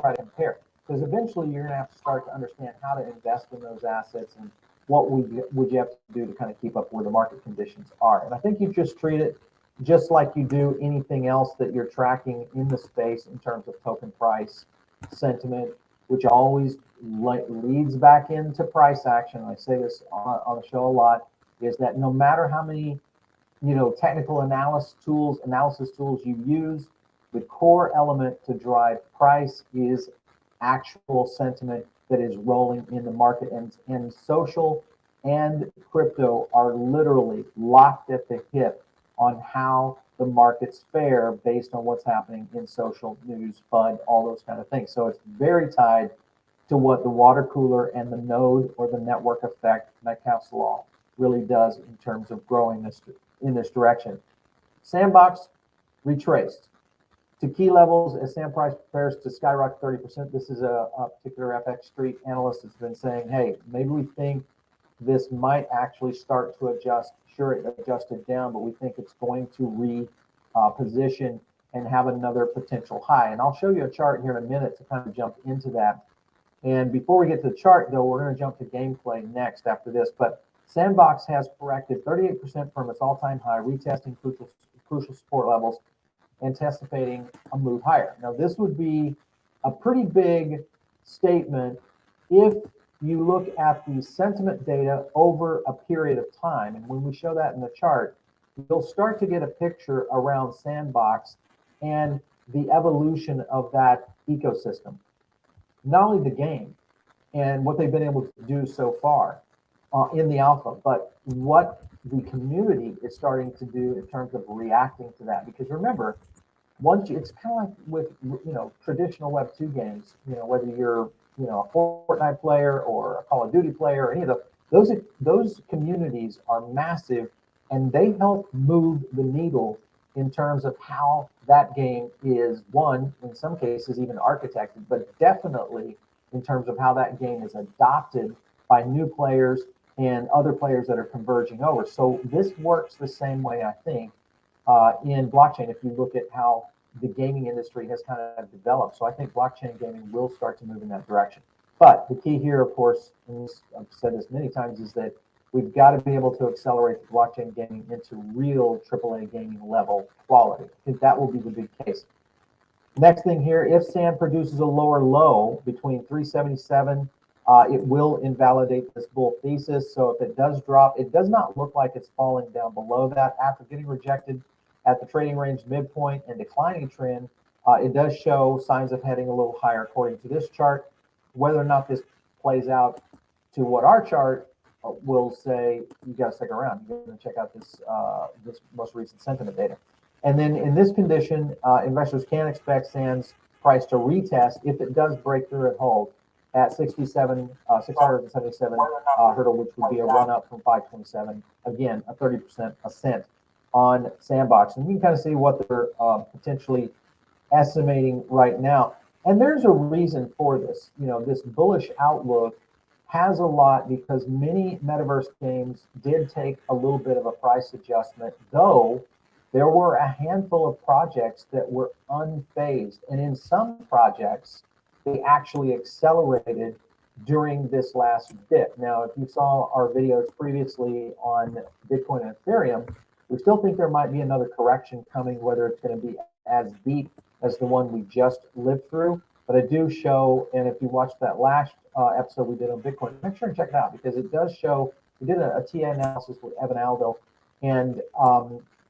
try to compare. Because eventually you're going to have to start to understand how to invest in those assets and what would you have to do to kind of keep up where the market conditions are. And I think you just treat it just like you do anything else that you're tracking in the space in terms of token price, sentiment, which always leads back into price action. I say this on the show a lot, is that no matter how many technical analysis tools you use, the core element to drive price is actual sentiment that is rolling in the market, and social and crypto are literally locked at the hip on how the markets fare based on what's happening in social news, FUD, all those kind of things. So it's very tied to what the water cooler and the node or the network effect, Metcalfe's law, really does in terms of growing this in this direction. Sandbox retraced to key levels as sand price prepares to skyrocket 30%. This is a particular FX Street analyst that's been saying, hey, maybe we think this might actually start to adjust. Sure, it adjusted down, but we think it's going to reposition and have another potential high. And I'll show you a chart here in a minute to kind of jump into that. And before we get to the chart, though, we're going to jump to gameplay next after this. But Sandbox has corrected 38% from its all-time high, retesting crucial support levels, anticipating a move higher. Now, this would be a pretty big statement if you look at the sentiment data over a period of time. And when we show that in the chart, you'll start to get a picture around Sandbox and the evolution of that ecosystem. Not only the game and what they've been able to do so far in the alpha, but what the community is starting to do in terms of reacting to that. Because remember, it's kind of like with traditional Web 2 games, whether you're a Fortnite player or a Call of Duty player, or any of those communities are massive, and they help move the needle in terms of how that game is won, in some cases even architected, but definitely in terms of how that game is adopted by new players and other players that are converging over. So this works the same way, I think, in blockchain, if you look at how the gaming industry has kind of developed. So I think blockchain gaming will start to move in that direction. But the key here, of course, and I've said this many times, is that we've got to be able to accelerate the blockchain gaming into real AAA gaming level quality. I think that will be the big case. Next thing here, if SAND produces a lower low between 377, it will invalidate this bull thesis. So if it does drop, it does not look like it's falling down below that. After getting rejected at the trading range midpoint and declining trend, it does show signs of heading a little higher according to this chart. Whether or not this plays out to what our chart will say, you got to stick around. You're going to check out this this most recent sentiment data. And then in this condition, investors can expect SAND's price to retest if it does break through and hold at 677 hurdle, which would be a run up from 527. Again, a 30% ascent on Sandbox. And you can kind of see what they're potentially estimating right now. And there's a reason for this. This bullish outlook has a lot because many metaverse games did take a little bit of a price adjustment, though there were a handful of projects that were unfazed. And in some projects, they actually accelerated during this last dip. Now, if you saw our videos previously on Bitcoin and Ethereum, we still think there might be another correction coming, whether it's going to be as deep as the one we just lived through. But I do show, and if you watched that last episode we did on Bitcoin, make sure and check it out because it does show, we did a TA analysis with Evan Aldo, and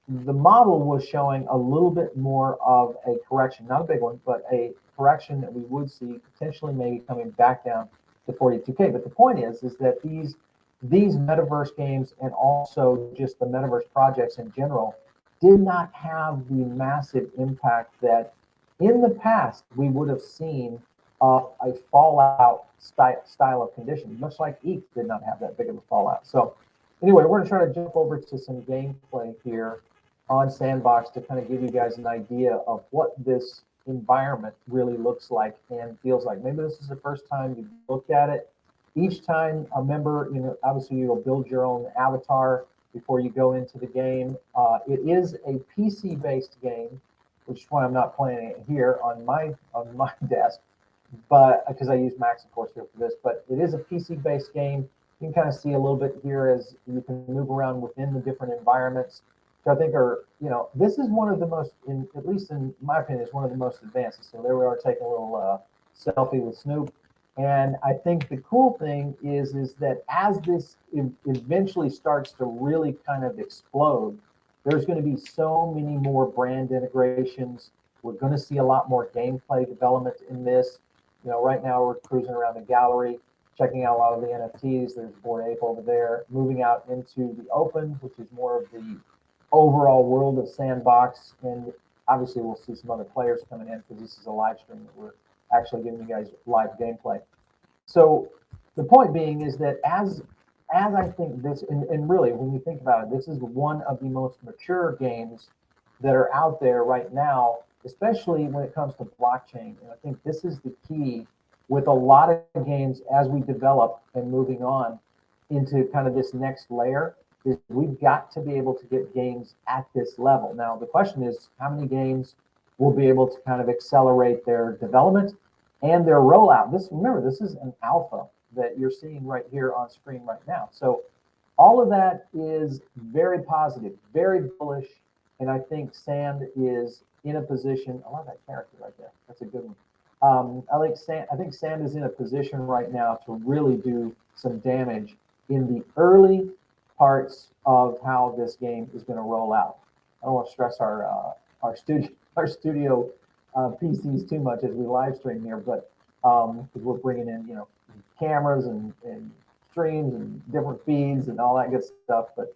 the model was showing a little bit more of a correction, not a big one, but a correction that we would see potentially maybe coming back down to 42K. But the point is that these metaverse games and also just the metaverse projects in general did not have the massive impact that in the past we would have seen a fallout style of condition, much like ETH did not have that big of a fallout. So anyway, we're going to try to jump over to some gameplay here on Sandbox to kind of give you guys an idea of what this environment really looks like and feels like. Maybe this is the first time you've looked at it. Each time a member, obviously you'll build your own avatar before you go into the game. It is a PC-based game, which is why I'm not playing it here on my desk. but because I use Max, of course, here for this, but it is a PC-based game. You can kind of see a little bit here as you can move around within the different environments. So I think are, this is one of the most, at least in my opinion, is one of the most advanced. So there we are taking a little selfie with Snoop. And I think the cool thing is that as this eventually starts to really kind of explode, there's going to be so many more brand integrations. We're going to see a lot more gameplay development in this. Right now we're cruising around the gallery, checking out a lot of the NFTs. There's Bored Ape over there, moving out into the open, which is more of the overall world of Sandbox. And obviously we'll see some other players coming in because this is a live stream that we're actually giving you guys live gameplay. So the point being is that as I think this, and really when you think about it, this is one of the most mature games that are out there right now, especially when it comes to blockchain. And I think this is the key with a lot of games as we develop and moving on into kind of this next layer, is we've got to be able to get games at this level. Now, the question is how many games will be able to kind of accelerate their development and their rollout. Remember, this is an alpha that you're seeing right here on screen right now. So all of that is very positive, very bullish. And I think Sand is in a position. I love that character right there. That's a good one. I think Sand is in a position right now to really do some damage in the early parts of how this game is going to roll out. I don't want to stress our studio PCs too much as we live stream here, but because we're bringing in cameras and streams and different feeds and all that good stuff. But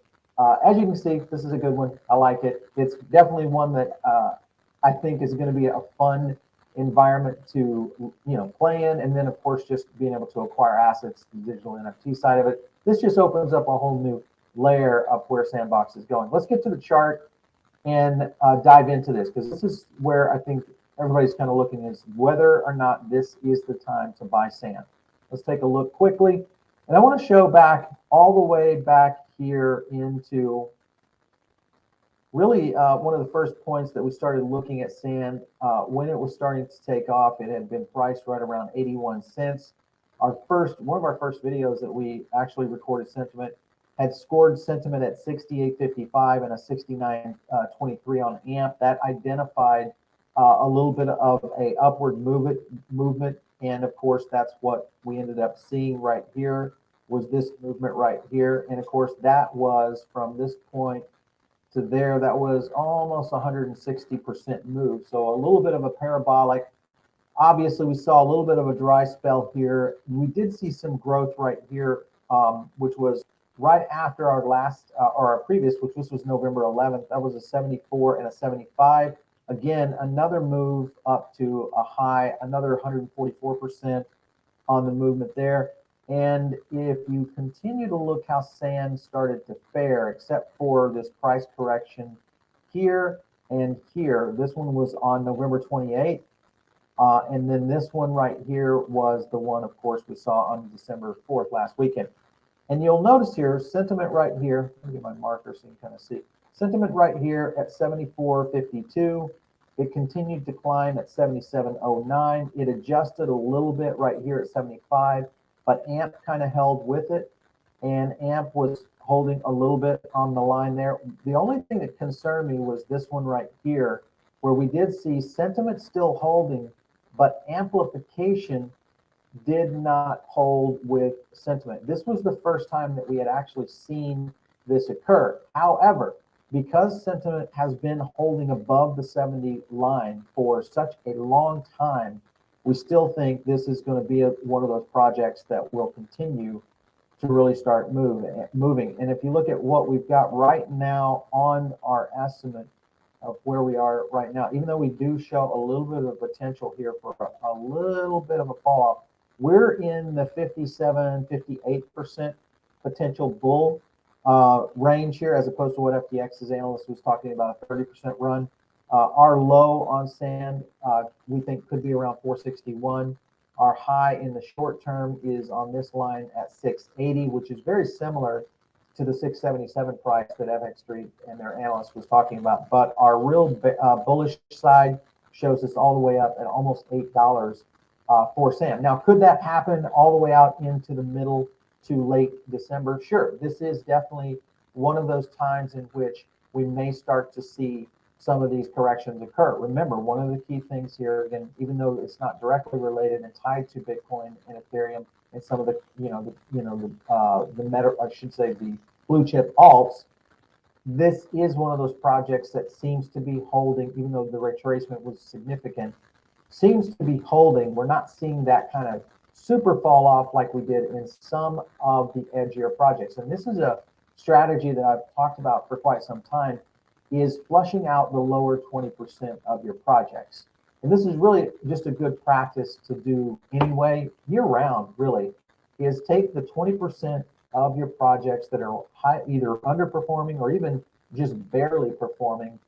as you can see, this is a good one. I like it. It's definitely one that I think is going to be a fun environment to play in, and then of course just being able to acquire assets, the digital NFT side of it. This just opens up a whole new layer of where Sandbox is going. Let's get to the chart and dive into this, because this is where I think everybody's kind of looking is whether or not this is the time to buy Sand. Let's take a look quickly. And I want to show back all the way back here into really one of the first points that we started looking at Sand when it was starting to take off. It had been priced right around 81 cents. One of our first videos that we actually recorded Sentiment had scored Sentiment at 68.55 and a 69.23 on AMP. That identified a little bit of a upward movement, and of course that's what we ended up seeing right here, was this movement right here. And of course that was from this point to there, that was almost 160% move. So a little bit of a parabolic. Obviously we saw a little bit of a dry spell here. We did see some growth right here, which was right after our last or our previous, which this was November 11th. That was a 74 and a 75. Again, another move up to a high, another 144% on the movement there. And if you continue to look how Sand started to fare, except for this price correction here and here, this one was on November 28th. And then this one right here was the one, of course, we saw on December 4th last weekend. And you'll notice here, Sentiment right here, let me get my marker so you can kind of see. Sentiment right here at 74.52. It continued to climb at 77.09. It adjusted a little bit right here at 75, but AMP kind of held with it. And AMP was holding a little bit on the line there. The only thing that concerned me was this one right here, where we did see Sentiment still holding, but amplification did not hold with Sentiment. This was the first time that we had actually seen this occur. However, because Sentiment has been holding above the 70 line for such a long time, we still think this is going to be one of those projects that will continue to really start moving. And if you look at what we've got right now on our estimate of where we are right now, even though we do show a little bit of potential here for a little bit of a fall off, we're in the 57, 58% potential bull range here, as opposed to what FTX's analyst was talking about, a 30% run. Our low on Sand, we think could be around 461. Our high in the short term is on this line at 680, which is very similar to the 677 price that FX Street and their analyst was talking about. But our real bullish side shows us all the way up at almost $8 for sand. Now, could that happen all the way out into the middle to late December? Sure. This is definitely one of those times in which we may start to see some of these corrections occur. Remember, one of the key things here, again, even though it's not directly related and tied to Bitcoin and Ethereum and some of the, the meta, I should say, the blue chip alts, this is one of those projects that seems to be holding, even though the retracement was significant, seems to be holding. We're not seeing that kind of super fall off like we did in some of the edgier projects. And this is a strategy that I've talked about for quite some time, is flushing out the lower 20% of your projects. And this is really just a good practice to do anyway, year round, really, is take the 20% of your projects that are either underperforming or even just barely performing,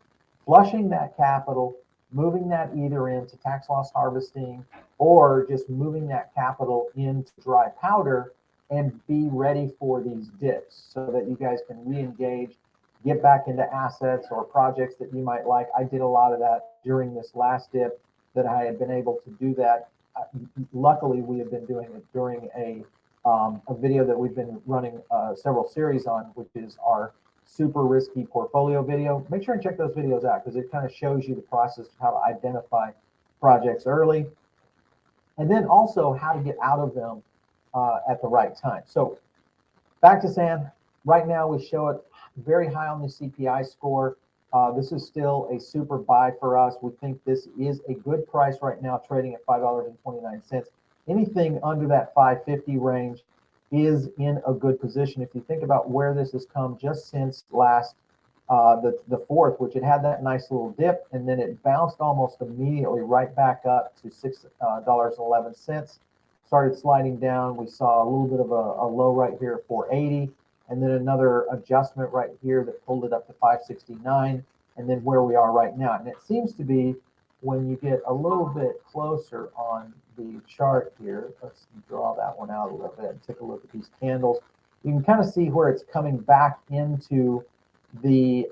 flushing that capital, moving that either into tax loss harvesting or just moving that capital into dry powder and be ready for these dips so that you guys can re-engage, get back into assets or projects that you might like. I did a lot of that during this last dip that I had been able to do that. Luckily, we have been doing it during a video that we've been running several series on, which is our super risky portfolio video. Make sure and check those videos out because it kind of shows you the process of how to identify projects early and then also how to get out of them at the right time. So back to sand. Right now we show it very high on the CPI score. This is still a super buy for us. We think this is a good price right now, trading at $5.29. Anything under that 550 range is in a good position. If you think about where this has come just since last the 4th, which it had that nice little dip, and then it bounced almost immediately right back up to $6.11. Started sliding down. We saw a little bit of a low right here at 480, and then another adjustment right here that pulled it up to 569, and then where we are right now. And it seems to be, when you get a little bit closer on the chart here, let's draw that one out a little bit and take a look at these candles. You can kind of see where it's coming back into the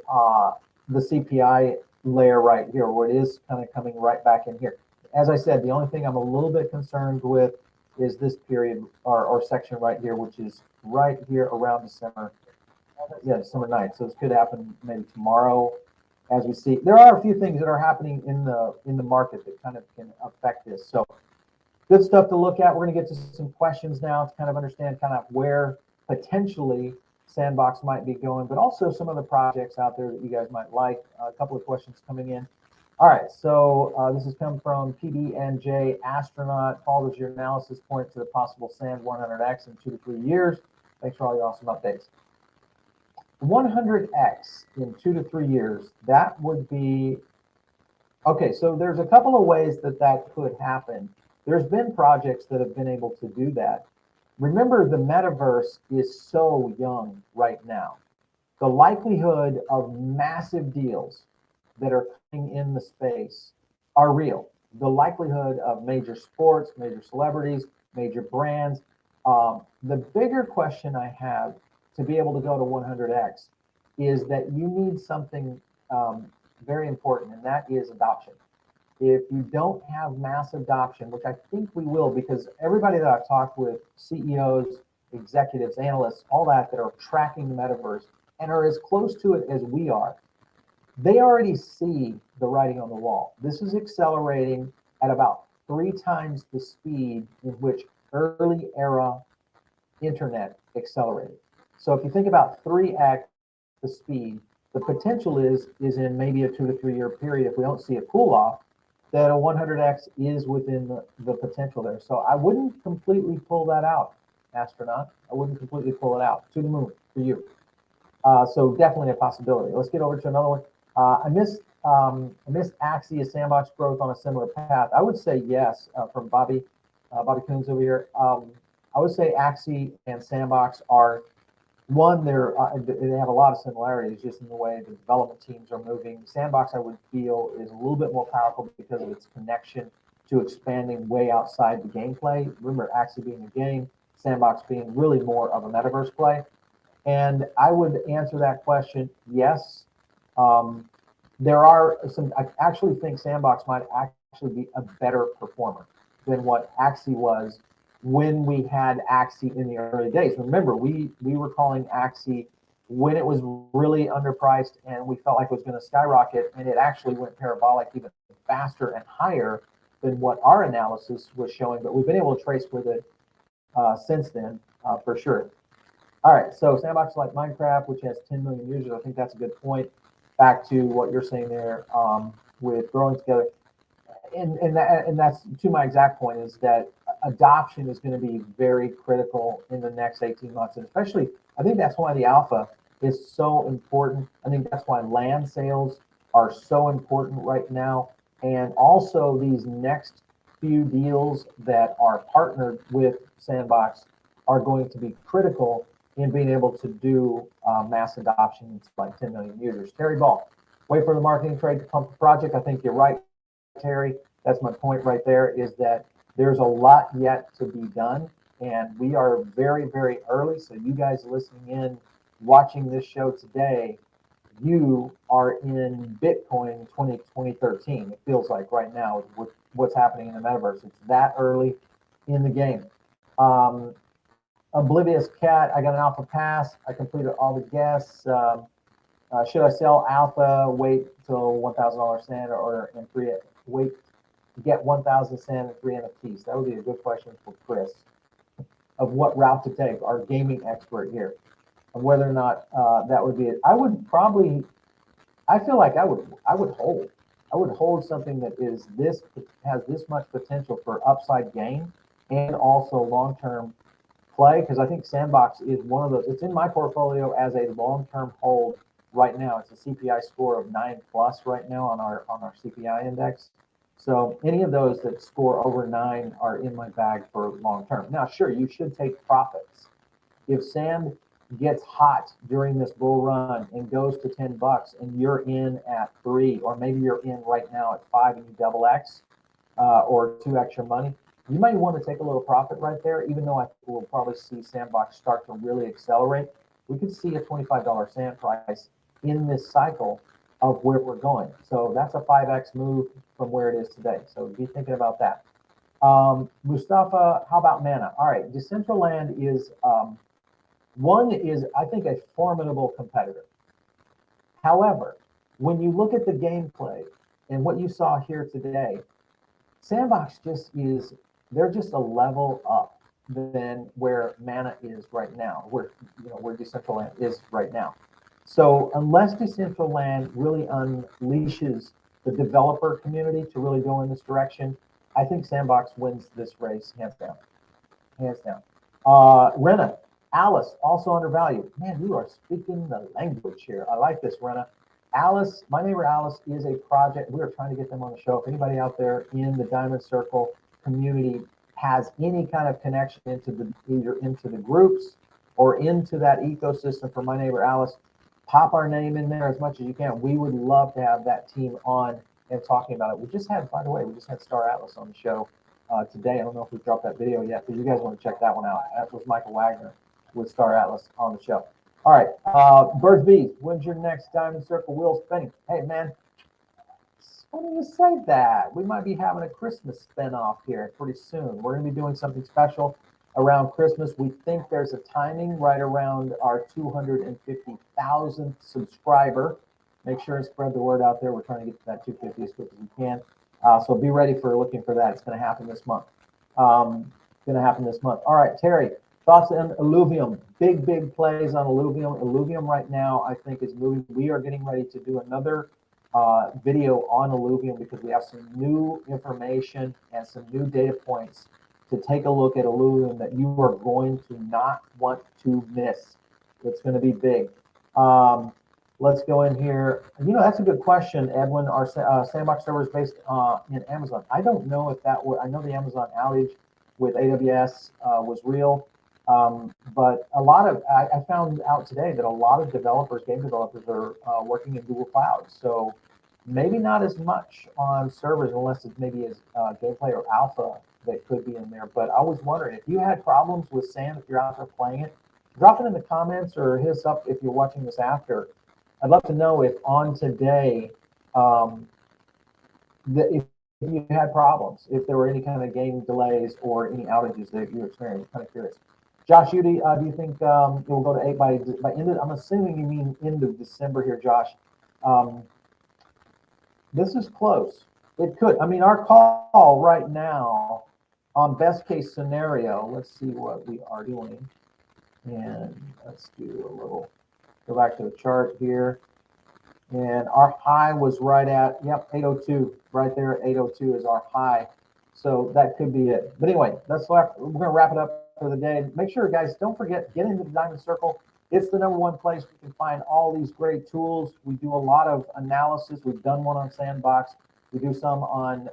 CPI layer right here, where it is kind of coming right back in here. As I said, the only thing I'm a little bit concerned with is this period or section right here, which is right here around December 9th. So this could happen maybe tomorrow. As we see, there are a few things that are happening in the market that kind of can affect this. So good stuff to look at. We're going to get to some questions now to kind of understand kind of where potentially Sandbox might be going, but also some of the projects out there that you guys might like. A couple of questions coming in. All right, so this has come from PBNJ Astronaut. Paul, does your analysis point to the possible Sand 100X in 2 to 3 years? Thanks for all your awesome updates. 100X in 2 to 3 years, that would be, okay, so there's a couple of ways that could happen. There's been projects that have been able to do that. Remember, the metaverse is so young right now. The likelihood of massive deals that are coming in the space are real. The likelihood of major sports, major celebrities, major brands. The bigger question I have to be able to go to 100X is that you need something very important, and that is adoption. If you don't have mass adoption, which I think we will, because everybody that I've talked with, CEOs, executives, analysts, all that are tracking the metaverse and are as close to it as we are, they already see the writing on the wall. This is accelerating at about 3 times the speed in which early era internet accelerated. So if you think about 3x the speed, the potential is in maybe a 2 to 3 year period, if we don't see a cool off, that a 100x is within the potential there. So I wouldn't completely pull that out, astronaut. I wouldn't completely pull it out. To the moon for you. So definitely a possibility. Let's get over to another one. I missed Axie, Sandbox growth on a similar path. I would say yes, from Bobby Coons over here. I would say Axie and Sandbox are one. They have a lot of similarities just in the way the development teams are moving. Sandbox, I would feel, is a little bit more powerful because of its connection to expanding way outside the gameplay. Remember, Axie being a game, Sandbox being really more of a metaverse play. And I would answer that question, yes. There are some, I actually think Sandbox might actually be a better performer. than what Axie was when we had Axie in the early days. Remember, we were calling Axie when it was really underpriced and we felt like it was going to skyrocket, and it actually went parabolic even faster and higher than what our analysis was showing. But we've been able to trace with it since then, for sure. All right, so Sandbox like Minecraft, which has 10 million users. I think that's a good point. Back to what you're saying there with growing together. And that's to my exact point, is that adoption is going to be very critical in the next 18 months. And especially, I think that's why the alpha is so important. I think that's why land sales are so important right now. And also these next few deals that are partnered with Sandbox are going to be critical in being able to do mass adoption to like 10 million users. Terry Ball, wait for the marketing trade to pump the project. I think you're right, Terry. That's my point right there, is that there's a lot yet to be done. And we are very, very early. So you guys listening in, watching this show today, you are in Bitcoin 2013. It feels like right now with what's happening in the metaverse. It's that early in the game. Oblivious Cat, I got an alpha pass. I completed all the guests. Should I sell alpha, wait till $1,000 sand, or and free it? Wait to get 1,000 sand and 3 NFTs? That would be a good question for Chris, of what route to take, our gaming expert here, and whether or not that would be it. I would probably, I feel like I would hold. I would hold something that is this, has this much potential for upside gain and also long-term play, because I think Sandbox is one of those. It's in my portfolio as a long-term hold right now. It's a CPI score of 9+ right now on our CPI index. So any of those that score over 9 are in my bag for long-term. Now, sure, you should take profits. If Sand gets hot during this bull run and goes to $10 and you're in at 3, or maybe you're in right now at 5 and you double X or 2x your money, you might want to take a little profit right there, even though I think we'll probably see Sandbox start to really accelerate. We could see a $25 sand price in this cycle of where we're going. So that's a 5x move from where it is today. So be thinking about that. Mustafa, how about Mana? All right, Decentraland is, one is, I think, a formidable competitor. However, when you look at the gameplay and what you saw here today, Sandbox just is, they're just a level up than where Mana is right now, where Decentraland is right now. So unless Decentraland really unleashes the developer community to really go in this direction, I think Sandbox wins this race hands down. Hands down. Rena, Alice, also undervalued. Man, you are speaking the language here. I like this, Rena. Alice, my neighbor Alice, is a project. We are trying to get them on the show. If anybody out there in the Diamond Circle community has any kind of connection into the, either into the groups or into that ecosystem for my neighbor Alice, pop our name in there as much as you can. We would love to have that team on and talking about it. We just had, by the way, we just had Star Atlas on the show today. I don't know if we dropped that video yet, but you guys want to check that one out. That was Michael Wagner with Star Atlas on the show. All right, Birds Bees, when's your next Diamond Circle wheel spinning? Hey, man, it's funny you say that. We might be having a Christmas spin-off here pretty soon. We're going to be doing something special around Christmas. We think there's a timing right around our 250,000th subscriber. Make sure and spread the word out there. We're trying to get to that 250 as quick as we can. So be ready for looking for that. It's going to happen this month. All right, Terry. Thoughts on Illuvium? Big plays on Illuvium. Illuvium right now, I think, is moving. We are getting ready to do another video on Illuvium because we have some new information and some new data points to take a look at Illuvium that you are going to not want to miss. It's going to be big. Let's go in here. You know, that's a good question, Edwin. Our Sandbox server is based in Amazon. I don't know if that was, I know the Amazon outage with AWS was real. But a lot of, I found out today that a lot of developers, game developers, are working in Google Cloud. So maybe not as much on servers unless it maybe is gameplay or alpha that could be in there. But I was wondering if you had problems with Sand, if you're out there playing it, drop it in the comments or hit us up if you're watching this after. I'd love to know if on today, if you had problems, if there were any kind of game delays or any outages that you experienced. I'm kind of curious. Josh, do you think it will go to 8 by end of, I'm assuming you mean end of December here, Josh. Um, this is close. It could. I mean, our call right now on best case scenario, let's see what we are doing. And let's do a little, go back to the chart here. And our high was right at, yep, 802, right there. 802 is our high. So that could be it. But anyway, we're going to wrap it up for the day. Make sure, guys, don't forget, get into the Diamond Circle. It's the #1 place we can find all these great tools. We do a lot of analysis. We've done one on Sandbox. We do some on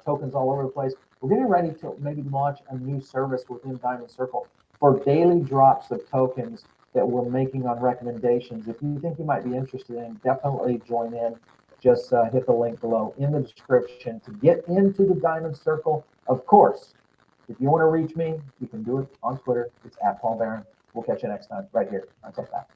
tokens all over the place. We're getting ready to maybe launch a new service within Diamond Circle for daily drops of tokens that we're making on recommendations. If you think you might be interested in, definitely join in. Just hit the link below in the description to get into the Diamond Circle. Of course, if you want to reach me, you can do it on Twitter. It's @PaulBarron. We'll catch you next time right here on Tech Back.